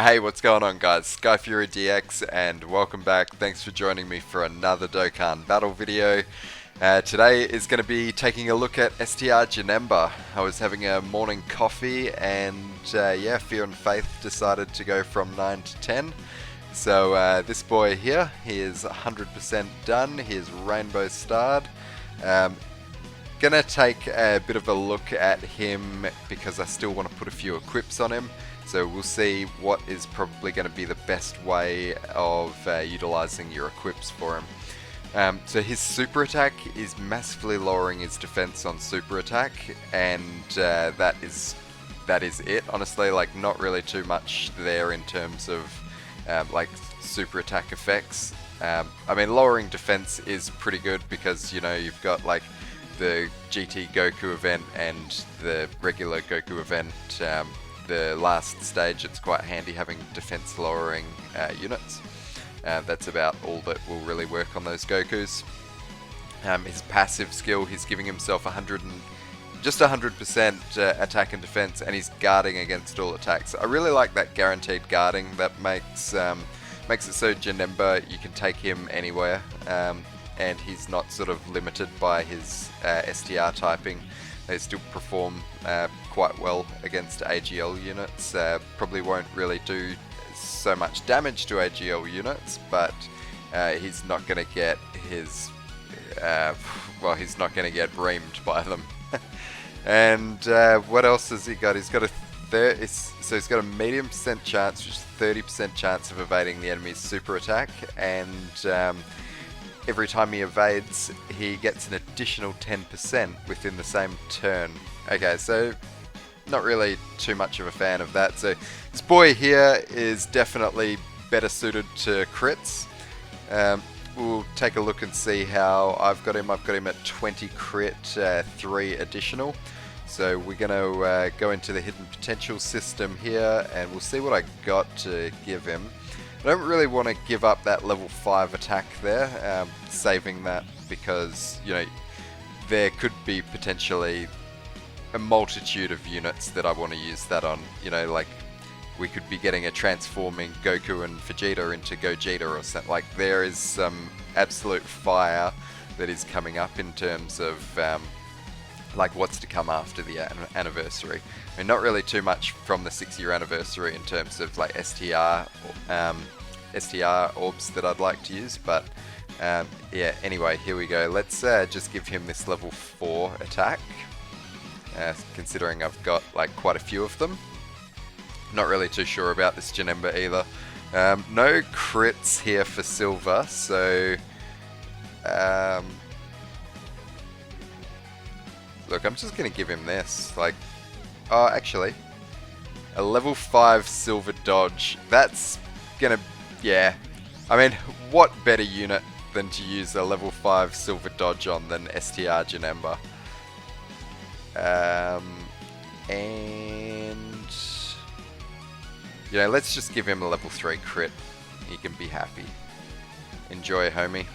Hey, what's going on, guys? SkyfuryDX, and welcome back. Thanks for joining me for another Dokkan battle video. Today is going to be taking a look at STR Janemba. I was having a morning coffee, and yeah, Fear and Faith decided to go from 9 to 10. So this boy here, he is 100% done. He is rainbow starred. Gonna take a bit of a look at him because I still want to put a few equips on him. So we'll see what is probably going to be the best way of utilizing your equips for him. So his super attack is massively lowering his defense on super attack, and that is it. Honestly, like not really too much there in terms of like super attack effects. I mean, lowering defense is pretty good because you've got like the GT Goku event and the regular Goku event. The last stage, it's quite handy having defense lowering units. That's about all that will really work on those Gokus. His passive skill, he's giving himself just 100% attack and defense, and he's guarding against all attacks. I really like that guaranteed guarding. That makes it so Janemba, you can take him anywhere, and he's not sort of limited by his STR typing. They still perform quite well against AGL units. Probably won't really do so much damage to AGL units, but he's not going to get his well, he's not going to get reamed by them. And what else has he got? He's got he's got a medium % chance, which is 30% chance of evading the enemy's super attack, and every time he evades, he gets an additional 10% within the same turn. Okay, so not really too much of a fan of that. So this boy here is definitely better suited to crits. We'll take a look and see how I've got him. I've got him at 20 crit, 3 additional. So we're going to go into the hidden potential system here, and we'll see what I got to give him. I don't really want to give up that level 5 attack there, saving that because, there could be potentially a multitude of units that I want to use that on. Like we could be getting a transforming Goku and Vegeta into Gogeta or something. Like there is some absolute fire that is coming up in terms of like what's to come after the anniversary. I mean, not really too much from the 6-year anniversary in terms of like STR orbs that I'd like to use, but yeah, anyway, here we go. Let's just give him this level 4 attack, considering I've got like quite a few of them. Not really too sure about this Janemba either. No crits here for silver, so look, I'm just going to give him this. Like, oh, actually, a level 5 silver dodge. That's going to, yeah. I mean, what better unit than to use a level 5 silver dodge on than STR Janemba? And, let's just give him a level 3 crit. He can be happy. Enjoy, homie.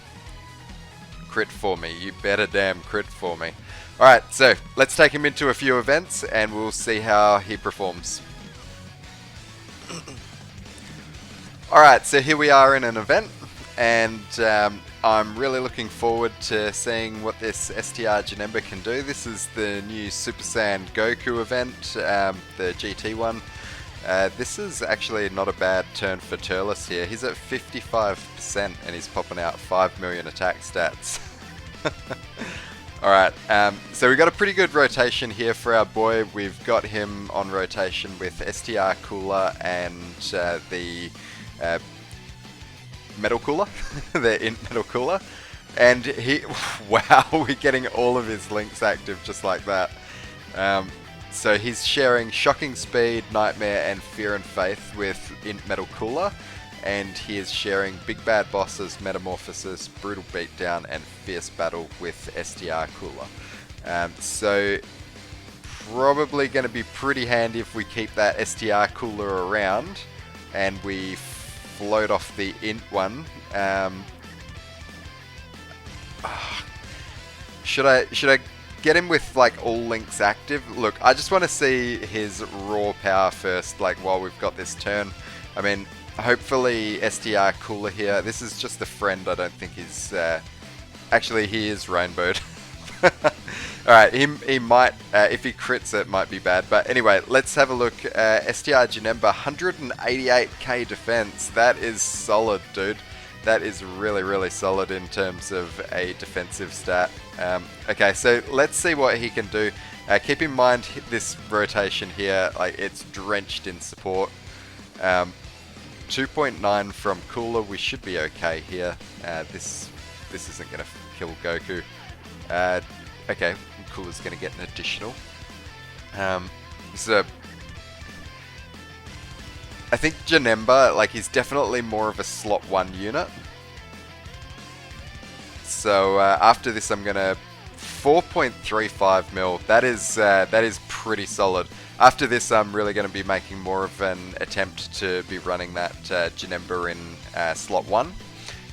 Crit for me. You better damn crit for me. Alright, so let's take him into a few events and we'll see how he performs. Alright, so here we are in an event, and I'm really looking forward to seeing what this STR Janemba can do. This is the new Super Saiyan Goku event, the GT one. This is actually not a bad turn for Turles here. He's at 55% and he's popping out 5 million attack stats. Alright, so we've got a pretty good rotation here for our boy. We've got him on rotation with STR Cooler and the Metal Cooler, the Int Metal Cooler. And he, wow, we're getting all of his links active just like that. So he's sharing Shocking Speed, Nightmare, and Fear and Faith with Int Metal Cooler. And he is sharing Big Bad Bosses, Metamorphosis, Brutal Beatdown, and Fierce Battle with STR Cooler. So probably going to be pretty handy if we keep that STR Cooler around and we float off the Int one. Should I get him with like all links active? Look, I just want to see his raw power first, like while we've got this turn. I mean, hopefully STR cooler here. This is just a friend. I don't think he's... actually, he is rainbowed. Alright, he might, if he crits it, might be bad. But anyway, let's have a look. STR Janemba, 188k defense. That is solid, dude. That is really, really solid in terms of a defensive stat. Okay, so let's see what he can do. Keep in mind this rotation here, like it's drenched in support. 2.9 from cooler, we should be okay here. This isn't going to kill Goku. Okay, cooler's going to get an additional. So I think Janemba, like, he's definitely more of a slot 1 unit. So after this, I'm gonna 4.35 mil. That is pretty solid. After this, I'm really going to be making more of an attempt to be running that Janemba in slot 1,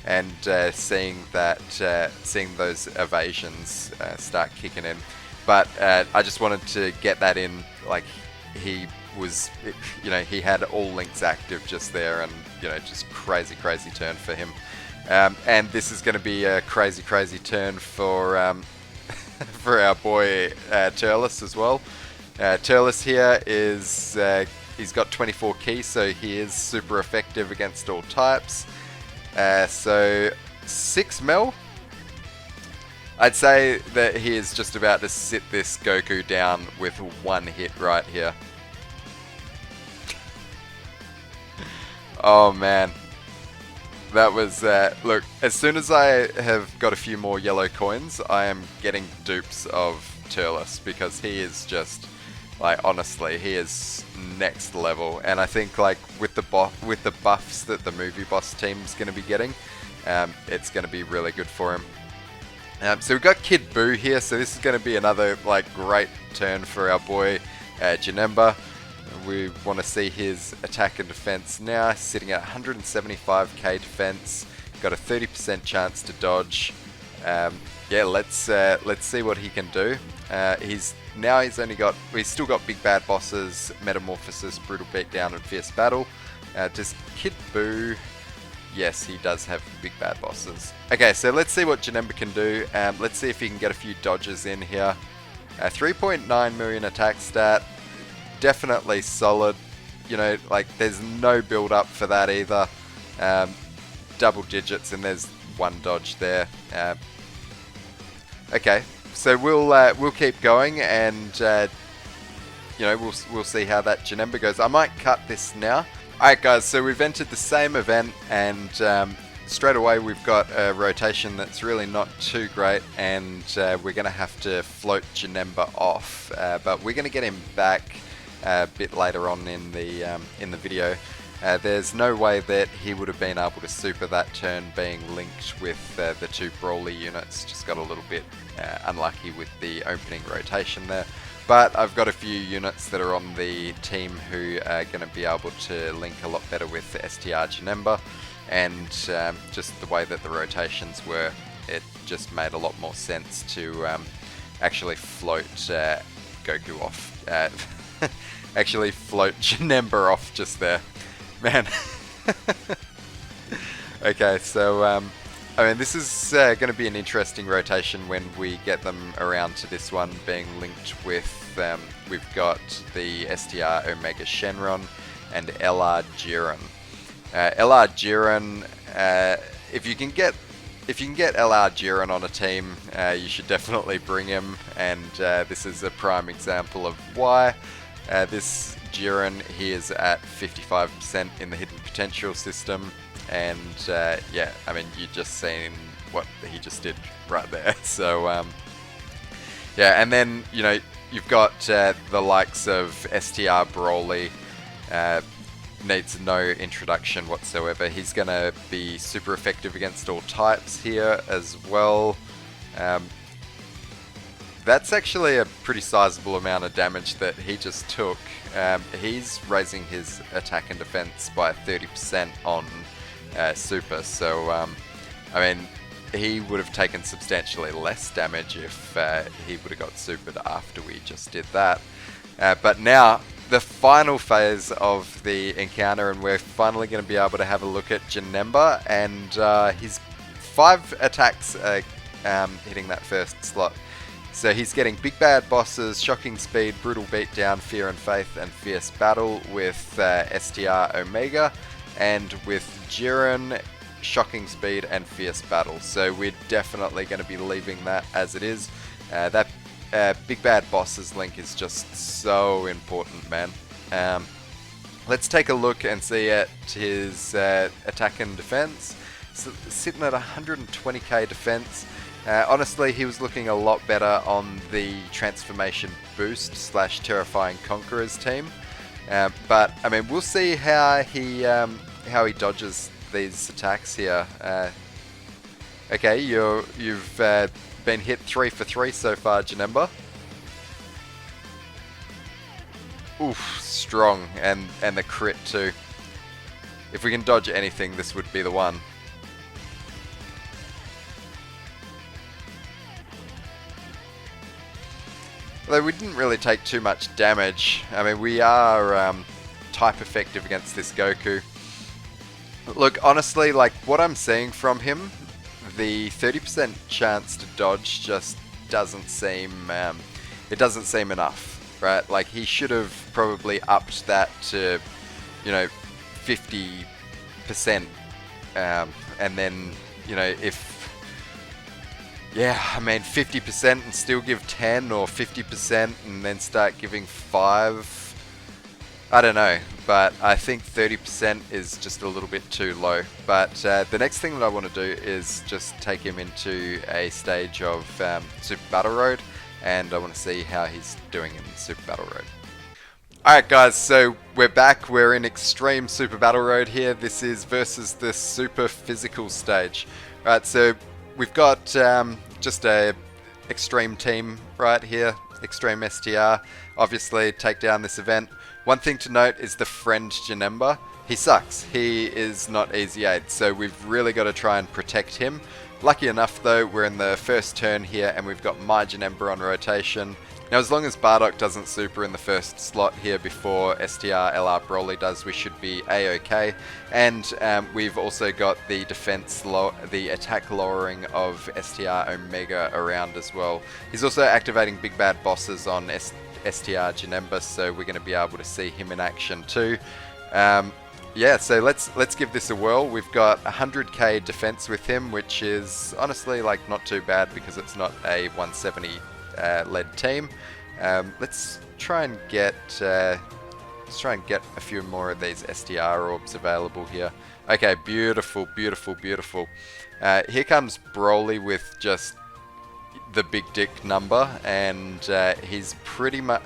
and seeing those evasions start kicking in. But I just wanted to get that in. Like, he was, you know, he had all links active just there, and, you know, just crazy turn for him. And this is going to be a crazy turn for for our boy Turles as well. Turles here is he's got 24 keys, so he is super effective against all types. So 6 mil. I'd say that he is just about to sit this Goku down with 1 hit right here. Oh man. That was, look, as soon as I have got a few more yellow coins, I am getting dupes of Turles, because he is just, like, honestly, he is next level. And I think, like, with the buffs that the movie boss team's going to be getting, it's going to be really good for him. So we've got Kid Buu here, so this is going to be another, like, great turn for our boy Janemba. We want to see his attack and defense now, sitting at 175k defense. Got a 30% chance to dodge. Yeah, let's see what he can do. He's still got big bad bosses, Metamorphosis, Brutal Beatdown, and Fierce Battle. Does Kid Buu? Yes, he does have big bad bosses. Okay, so let's see what Janemba can do. Let's see if he can get a few dodges in here. 3.9 million attack stat. Definitely solid. You know, like, there's no build up for that either. Double digits, and there's 1 dodge there. Okay, so we'll keep going, and you know, we'll see how that Janemba goes. I might cut this now. Alright guys, so we've entered the same event, and straight away we've got a rotation that's really not too great, and we're going to have to float Janemba off, but we're going to get him back a bit later on in the video. There's no way that he would have been able to super that turn, being linked with the 2 Brawly units. Just got a little bit unlucky with the opening rotation there. But I've got a few units that are on the team who are going to be able to link a lot better with the STR Janemba, and just the way that the rotations were, it just made a lot more sense to actually float Goku off. Actually float Janemba off just there. Man. Okay, so I mean, this is going to be an interesting rotation when we get them around to this one being linked with, we've got the STR Omega Shenron and LR Jiren. LR Jiren, if you can get LR Jiren on a team, you should definitely bring him, and this is a prime example of why. This Jiren, he is at 55% in the hidden potential system, and yeah, I mean, you just seen what he just did right there. So yeah, and then, you know, you've got the likes of STR Brawly, needs no introduction whatsoever. He's going to be super effective against all types here as well. That's actually a pretty sizable amount of damage that he just took. He's raising his attack and defense by 30% on super, so I mean, he would have taken substantially less damage if he would have got supered after we just did that. But now the final phase of the encounter, and we're finally going to be able to have a look at Janemba, and his 5 attacks are hitting that first slot. So he's getting Big Bad Bosses, Shocking Speed, Brutal Beatdown, Fear and Faith, and Fierce Battle with STR Omega, and with Jiren, Shocking Speed, and Fierce Battle. So we're definitely going to be leaving that as it is. That Big Bad Bosses link is just so important, man. Let's take a look and see at his attack and defense. So, sitting at 120k defense. Honestly, he was looking a lot better on the Transformation Boost / Terrifying Conquerors team. But I mean, we'll see how he dodges these attacks here. Okay, you've been hit 3 for 3 so far, Janemba. Oof, strong, and the crit too. If we can dodge anything, this would be the one. Although we didn't really take too much damage. I mean, we are type effective against this Goku. Look, honestly, like what I'm seeing from him, the 30% chance to dodge just doesn't seem, it doesn't seem enough, right? Like he should have probably upped that to, you know, 50%, and then, you know, if, yeah, I mean 50% and still give 10, or 50% and then start giving 5. I don't know, but I think 30% is just a little bit too low. But the next thing that I want to do is just take him into a stage of Super Battle Road, and I want to see how he's doing in Super Battle Road. Alright guys, so we're back. We're in Extreme Super Battle Road here. This is versus the Super Physical stage. Alright, so we've got just a Extreme team right here. Extreme STR. Obviously, take down this event. One thing to note is the friend Janemba. He sucks. He is not easy 8, so we've really got to try and protect him. Lucky enough though, we're in the first turn here and we've got my Janemba on rotation. Now as long as Bardock doesn't super in the first slot here before STR LR Broly does, we should be A-okay. And we've also got the the attack lowering of STR Omega around as well. He's also activating Big Bad Bosses on STR Janemba, so we're going to be able to see him in action too. Yeah, so let's give this a whirl. We've got 100k defense with him, which is honestly like not too bad because it's not a 170 led team. Let's try and get a few more of these STR orbs available here. Okay, beautiful, beautiful, beautiful. Here comes Broly with just the big dick number, and he's pretty much...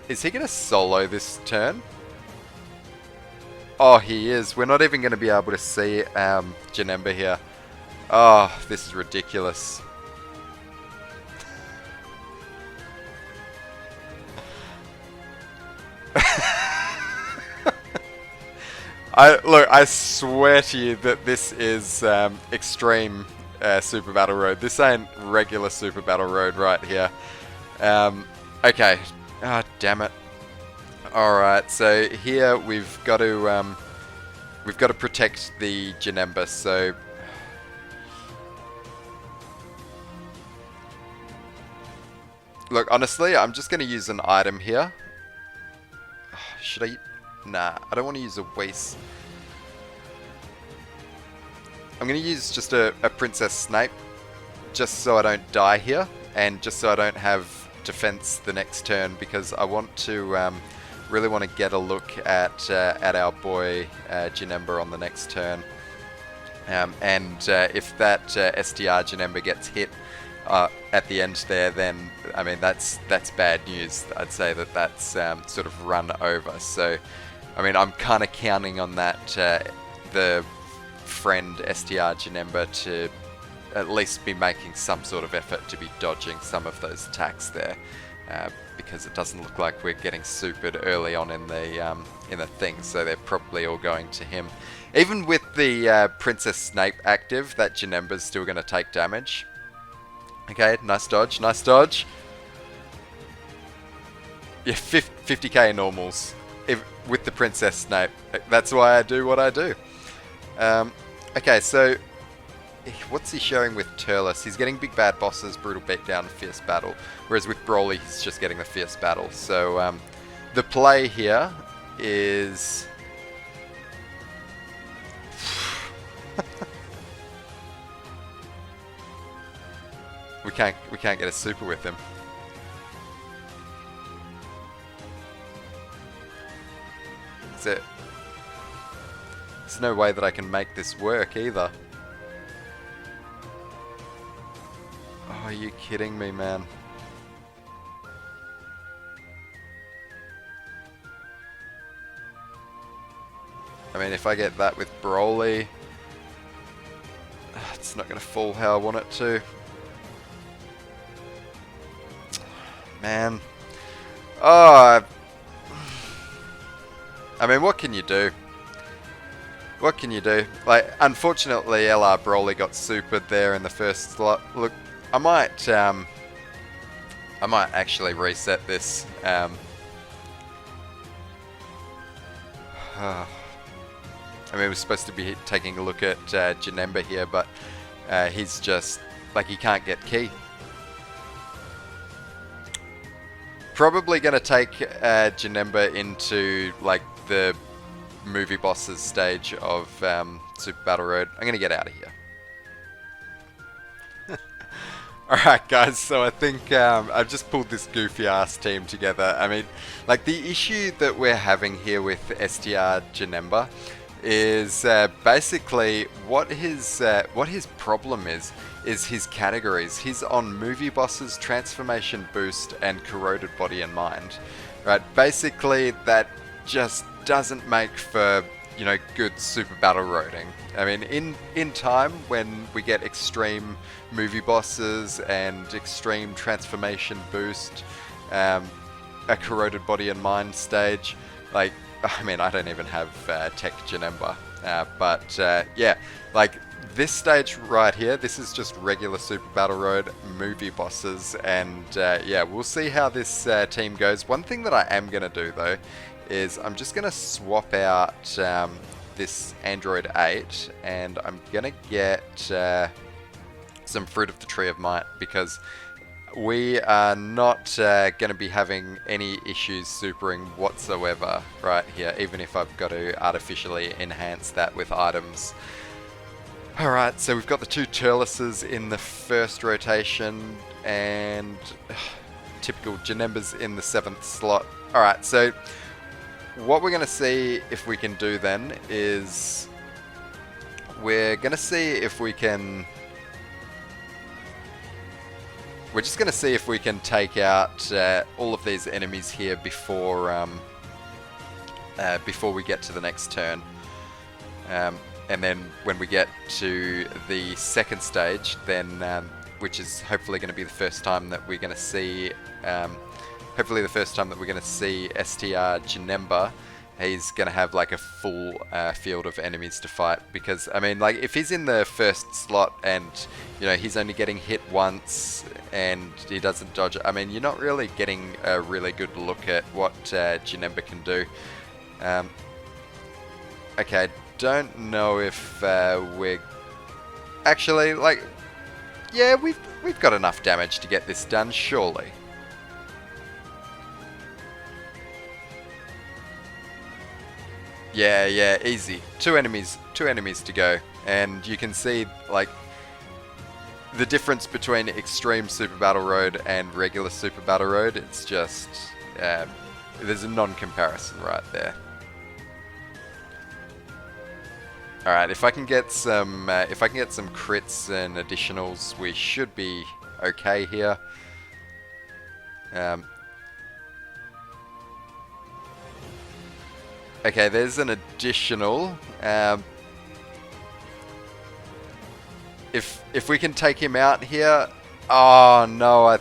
Is he going to solo this turn? Oh, he is. We're not even going to be able to see Janemba here. Oh, this is ridiculous. I swear to you that this is Extreme Super Battle Road. This ain't regular Super Battle Road right here. Okay. Ah, oh, damn it. Alright, so here we've got to protect the Janemba, so look, honestly, I'm just going to use an item here. Should I? Nah, I don't want to use a waste. I'm going to use just a Princess Snape, just so I don't die here, and just so I don't have defense the next turn, because I want to really want to get a look at our boy Janemba on the next turn. And if that STR Janemba gets hit at the end there, then I mean that's bad news. I'd say that that's sort of run over. So I mean, I'm kind of counting on that the friend STR Janemba to at least be making some sort of effort to be dodging some of those attacks there, because it doesn't look like we're getting supered early on in the thing, so they're probably all going to him. Even with the Princess Snape active, that Janemba's still going to take damage. Okay, nice dodge, nice dodge. Yeah, 50k normals with the Princess Snape. That's why I do what I do. Okay, so what's he showing with Turles? He's getting big bad bosses, brutal beatdown, fierce battle. Whereas with Brawly, he's just getting the fierce battle. So the play here is... we can't get a super with him. There's no way that I can make this work either. Oh, are you kidding me, man? I mean, if I get that with Brawly, it's not going to fall how I want it to. Man. Oh, I mean, what can you do? What can you do? Like, unfortunately, LR Brawly got supered there in the first slot. Look, I might actually reset this. I mean, we're supposed to be taking a look at Janemba here, but he's just, like, he can't get key. Probably going to take Janemba into, like, the movie bosses stage of Super Battle Road. I'm going to get out of here. Alright guys, so I think I've just pulled this goofy ass team together. I mean, like, the issue that we're having here with STR Janemba is basically what his problem is his categories. He's on movie bosses, transformation boost, and corroded body and mind. Right? Basically, that just doesn't make for, you know, good super battle roading. I mean, in time, when we get extreme movie bosses and extreme transformation boost, a corroded body and mind stage, like, I mean, I don't even have tech Janemba, but yeah, like, this stage right here, this is just regular Super Battle Road movie bosses, and yeah, we'll see how this team goes. One thing that I am going to do, though, is I'm just going to swap out this Android 8, and I'm going to get some Fruit of the Tree of Might, because we are not going to be having any issues supering whatsoever right here, even if I've got to artificially enhance that with items. Alright, so we've got the two Turleses in the first rotation, and typical Janemba's in the 7th slot. Alright, so what we're going to see if we can do then is we're going to see if we can... We're just going to see if we can take out all of these enemies here before we get to the next turn. And then when we get to the second stage, then which is hopefully going to be the first time that we're going to see, hopefully the first time that we're going to see STR Janemba, he's going to have like a full field of enemies to fight. Because, I mean, like, if he's in the first slot and, you know, he's only getting hit once and he doesn't dodge it, I mean, you're not really getting a really good look at what Janemba can do. Okay, don't know if we're... Actually, like, yeah, we've got enough damage to get this done, surely. Yeah, easy. Two enemies to go. And you can see, like, the difference between Extreme Super Battle Road and regular Super Battle Road. It's just, there's a non-comparison right there. Alright, if I can get some crits and additionals, we should be okay here. Okay, there's an additional. If we can take him out here, oh no!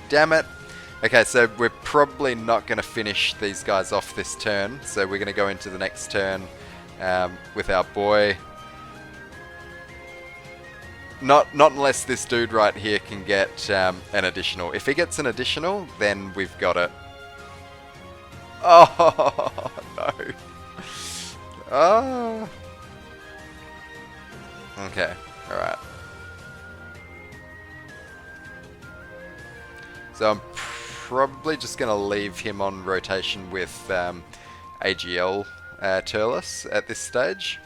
Damn it! Okay, so we're probably not going to finish these guys off this turn. So we're going to go into the next turn with our boy. not unless this dude right here can get an additional. If he gets an additional, then we've got it. Oh, no. Oh. Okay, alright. So I'm probably just going to leave him on rotation with AGL Turles at this stage.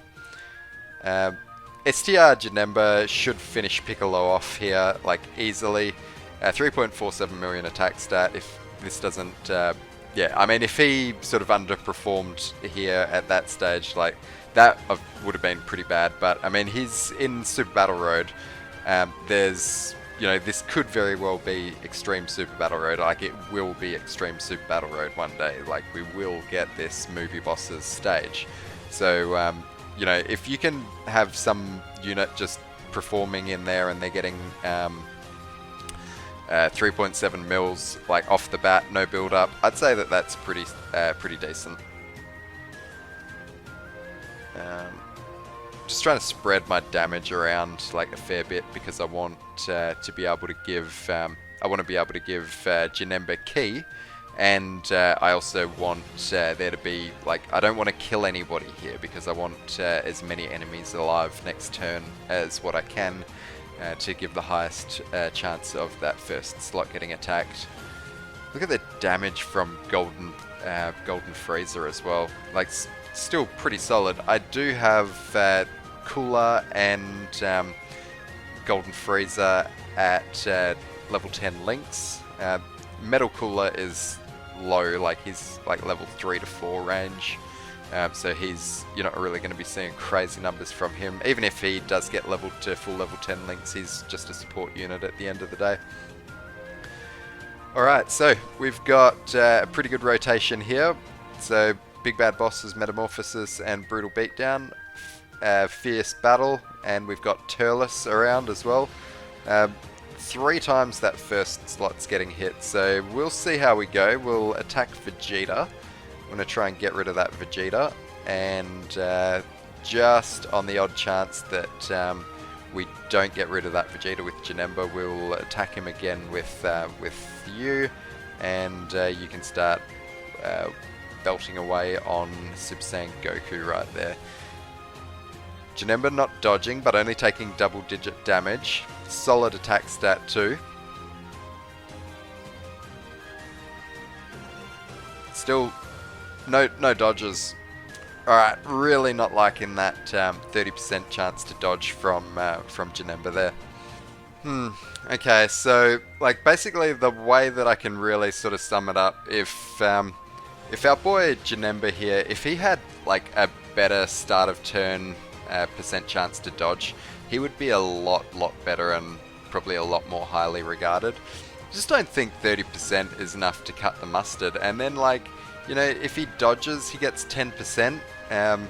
STR Janemba should finish Piccolo off here, like, easily. 3.47 million attack stat. If this doesn't... yeah, I mean, if he sort of underperformed here at that stage, like, that would have been pretty bad. But, I mean, he's in Super Battle Road. There's... You know, this could very well be Extreme Super Battle Road. Like, it will be Extreme Super Battle Road one day. Like, we will get this movie bosses stage. So, you know, if you can have some unit just performing in there and they're getting 3.7 mils, like, off the bat, no build up, I'd say that that's pretty decent. Just trying to spread my damage around like a fair bit because I want to be able to give Janemba key, and I also want there to be, like, I don't want to kill anybody here because I want as many enemies alive next turn as what I can to give the highest chance of that first slot getting attacked. Look at the damage from Golden Freezer as well. Like, still pretty solid. I do have Cooler and Golden Freezer at level 10 links. Metal Cooler is low, like he's like level 3 to 4 range. So you're not really going to be seeing crazy numbers from him. Even if he does get leveled to full level 10 links, he's just a support unit at the end of the day. Alright, so we've got a pretty good rotation here. So Big Bad Bosses, Metamorphosis, and Brutal Beatdown. Fierce Battle, and we've got Turles around as well. 3 times that first slot's getting hit, so we'll see how we go. We'll attack Vegeta. I'm going to try and get rid of that Vegeta, and just on the odd chance that we don't get rid of that Vegeta with Janemba, we'll attack him again with you, and you can start belting away on Super Saiyan Goku right there. Janemba not dodging, but only taking double-digit damage. Solid attack stat too. Still, no dodges. Alright, really not liking that 30% chance to dodge from Janemba there. Okay, so, like, basically the way that I can really sort of sum it up, if our boy Janemba here, if he had, like, a better start of turn percent chance to dodge, he would be a lot better and probably a lot more highly regarded. Just don't think 30% is enough to cut the mustard. And then, like, you know, if he dodges, he gets 10%, and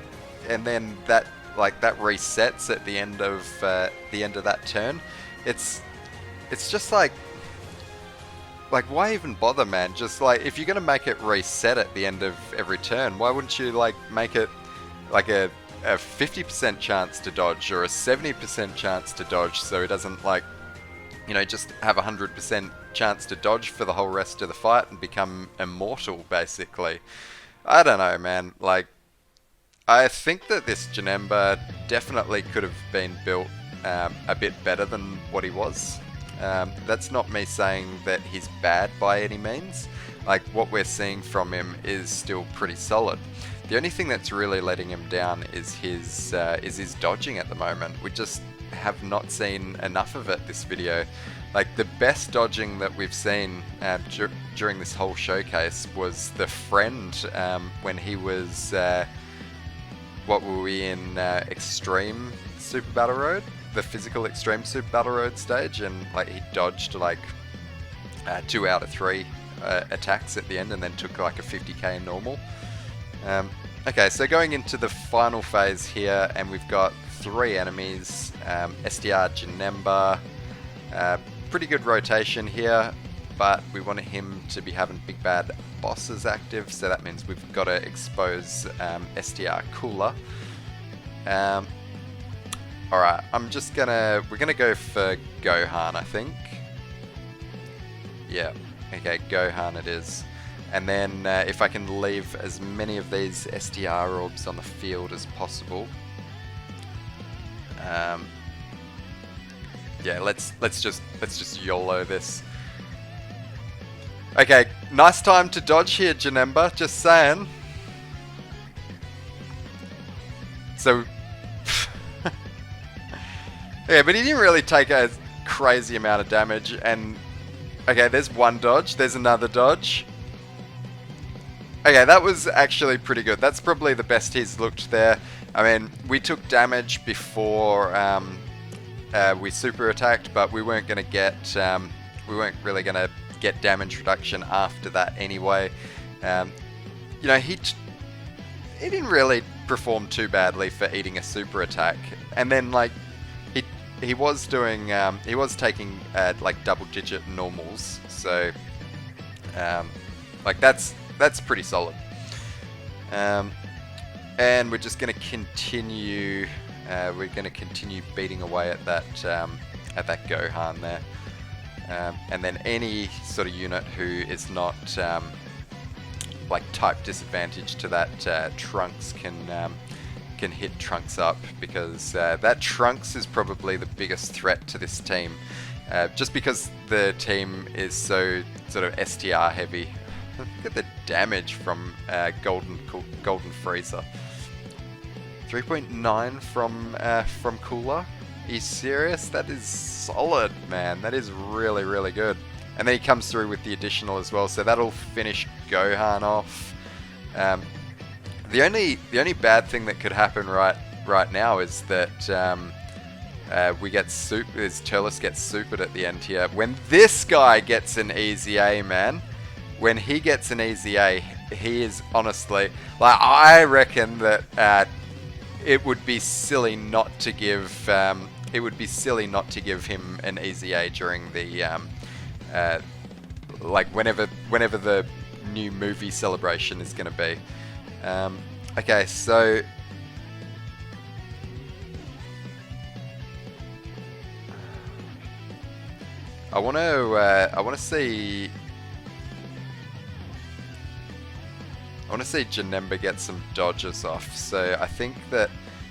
then that resets at the end of that turn. It's just like why even bother, man? Just, like, if you're gonna make it reset at the end of every turn, why wouldn't you, like, make it like a 50% chance to dodge or a 70% chance to dodge, so he doesn't, like, you know, just have a 100% chance to dodge for the whole rest of the fight and become immortal, basically. I don't know, man. Like, I think that this Janemba definitely could have been built a bit better than what he was. That's not me saying that he's bad by any means. Like, what we're seeing from him is still pretty solid. The only thing that's really letting him down is his dodging at the moment. We just have not seen enough of it this video. Like, the best dodging that we've seen during this whole showcase was the friend when he was, what were we in, Extreme Super Battle Road? The physical Extreme Super Battle Road stage, and, like, he dodged like 2 out of 3 attacks at the end and then took like a 50k normal. Okay, so going into the final phase here, and we've got 3 enemies. STR Janemba, pretty good rotation here, but we want him to be having Big Bad Bosses active, so that means we've got to expose STR Cooler. Alright, we're gonna go for Gohan, I think. Yeah, okay, Gohan it is. And then if I can leave as many of these STR orbs on the field as possible. Yeah, let's just YOLO this. Okay, nice time to dodge here, Janemba, just saying. So yeah, but he didn't really take a crazy amount of damage, and okay, there's one dodge, there's another dodge. Okay, that was actually pretty good. That's probably the best he's looked there. I mean, we took damage before we super attacked, but we weren't really gonna get damage reduction after that anyway. You know, he didn't really perform too badly for eating a super attack, and then like he was doing he was taking like double-digit normals, so like that's pretty solid. And we're just going to continue. We're going to continue beating away at that Gohan there, and then any sort of unit who is not like type disadvantage to that Trunks can hit Trunks up, because that Trunks is probably the biggest threat to this team, just because the team is so sort of STR heavy. Look at the damage from Golden Frieza. 3.9 from Cooler. Are you serious? That is solid, man. That is really, really good. And then he comes through with the additional as well, so that'll finish Gohan off. The only bad thing that could happen right now is that we get Turles gets supered at the end here. When this guy gets an easy A, man. When he gets an easy A, he is honestly, like, I reckon that it would be silly not to give him an easy A during the like whenever the new movie celebration is going to be. Okay, so I want to see Janemba get some dodges off, so I think that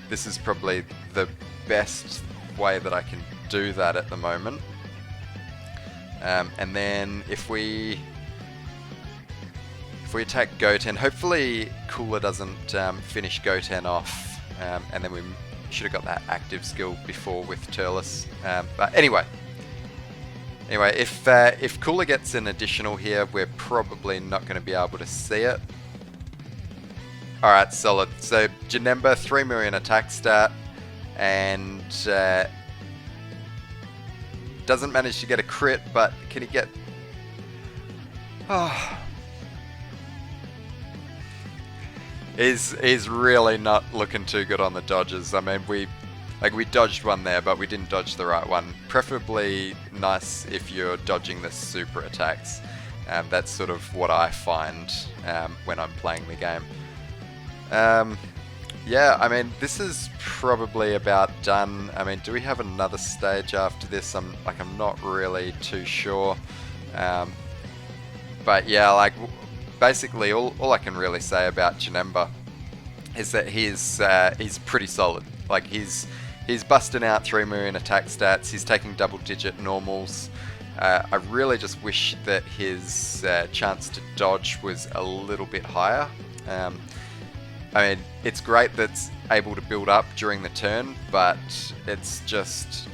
this is probably the best way that I can do that at the moment. And then if we attack Goten, hopefully Cooler doesn't finish Goten off, and then we should have got that active skill before with Turles. But anyway, if Cooler gets an additional here, we're probably not going to be able to see it. Alright, solid. So Janemba, 3 million attack stat, and doesn't manage to get a crit, but can he get... Oh. He's really not looking too good on the dodges. I mean, we dodged one there, but we didn't dodge the right one. Preferably nice if you're dodging the super attacks. That's sort of what I find when I'm playing the game. Yeah, I mean, this is probably about done. I mean, do we have another stage after this? I'm not really too sure. But yeah, like, basically all I can really say about Janemba is that he's pretty solid. Like, he's busting out 3 million attack stats. He's taking double-digit normals. I really just wish that his chance to dodge was a little bit higher. I mean, it's great that it's able to build up during the turn, but it's just...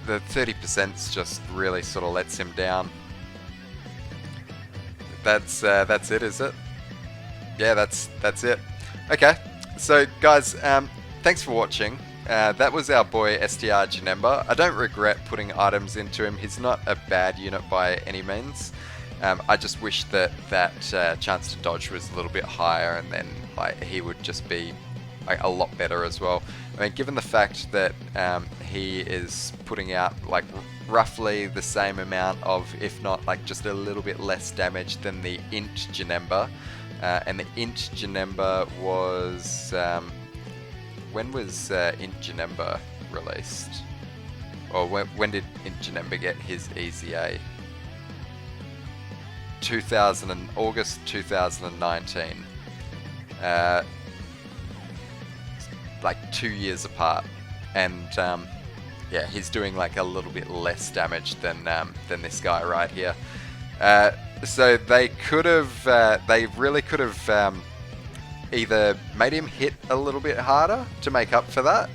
the 30% just really sort of lets him down. That's it, is it? Yeah, that's it. Okay, so guys, thanks for watching. That was our boy STR Janemba. I don't regret putting items into him. He's not a bad unit by any means. I just wish that chance to dodge was a little bit higher, and then like he would just be like a lot better as well. I mean, given the fact that he is putting out like roughly the same amount of, if not like just a little bit less damage than the Int Janemba, and the Int Janemba was when was Int Janemba released? Or when did Int Janemba get his EZA? August 2019. Like 2 years apart, and yeah, he's doing like a little bit less damage than this guy right here. So they could have, they really could have either made him hit a little bit harder to make up for that,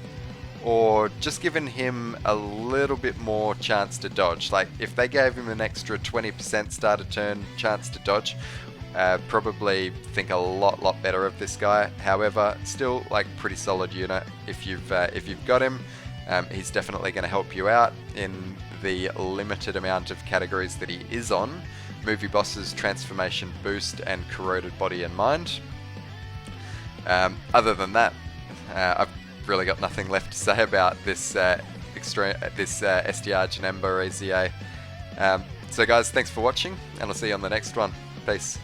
or just given him a little bit more chance to dodge. Like if they gave him an extra 20% start of turn chance to dodge, probably think a lot better of this guy. However, still like pretty solid unit. If you've got him, he's definitely going to help you out in the limited amount of categories that he is on. Movie Bosses, Transformation Boost, and Corroded Body and Mind. Other than that, I've really got nothing left to say about this STR Janemba EZA. So guys, thanks for watching, and I'll see you on the next one. Peace.